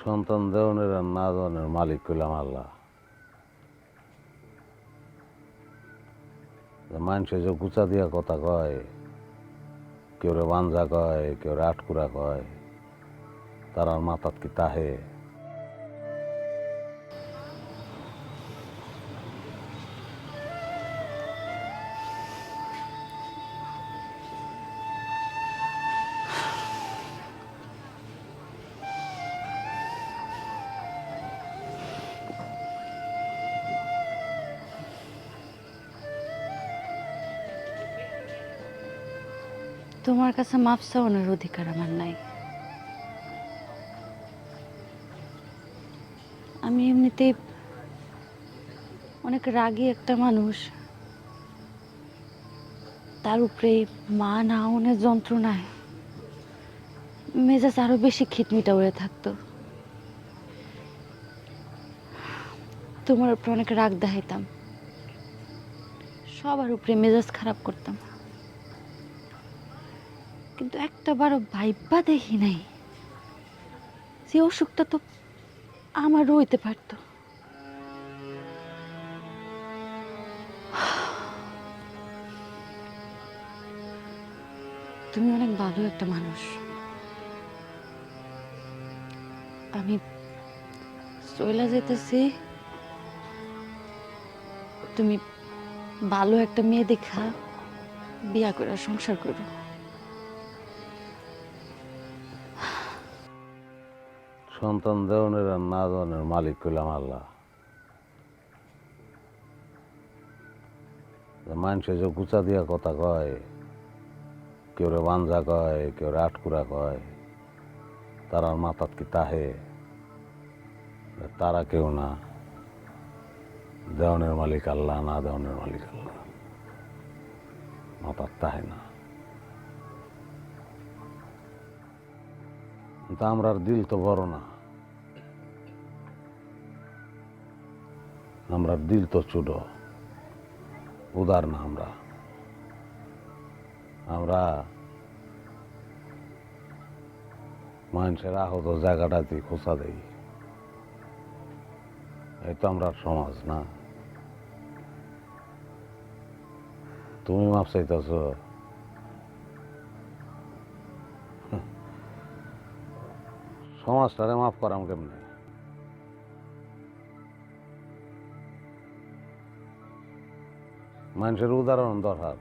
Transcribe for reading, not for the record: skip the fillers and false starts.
সন্তান দেওয়ানের আর না দেওয়ানের মালিক কইলাম আল্লাহ। মানুষে যে গুচা দিয়া কথা কয়, কেউ রে বাঞ্জা কয়, কেউ রে আটকুরা কয়, তার আর মাথাত কি তাহে? তোমার কাছে মাপ চাওয়ানোর অধিকার আমার নাই। আমি এমনিতেই অনেক রাগী একটা মানুষ, তার উপরে এই মা না হওয়ার যন্ত্রণায় মেজাজ আরো বেশি খিটমিটা হয়ে থাকতো। তোমার উপরে অনেক রাগ দেখাইতাম, সবার উপরে মেজাজ খারাপ করতাম, কিন্তু একটা বারও ভাইবা দেখি নাই যে অসুখটা তো আমারও হইতে পারতো। তুমি অনেক ভালো একটা মানুষ। আমি চইলা যেতেছি, তুমি ভালো একটা মেয়ে দেখা বিয়া করে সংসার করো। সন্তান দেওয়ানের আর না দেওয়ানের মালিক কইলাম আল্লাহ। মানুষে যে গুচা দিয়া কথা কয়, কেউ রে বাঞ্জা কয়, কেউ রে আটকুরা কয়, তার আর মাথাত কি তাহে? তারা কেউ না, দেওয়ানের মালিক আল্লাহ, না দেওয়ানের মালিক আল্লাহ, মাথার তাহে না। কিন্তু আমরার দিল তো বড় না, আমরার দিল তো ছোট, উদার না। আমরা মানুষের আহত জায়গাটাতে খোঁচা দেই। এই তো আমরা সমাজ না। তুমি মাপ চাইতেছ, সমাজটারে মাফ করাম কেমনে? মানুষের উদাহরণ দরকার।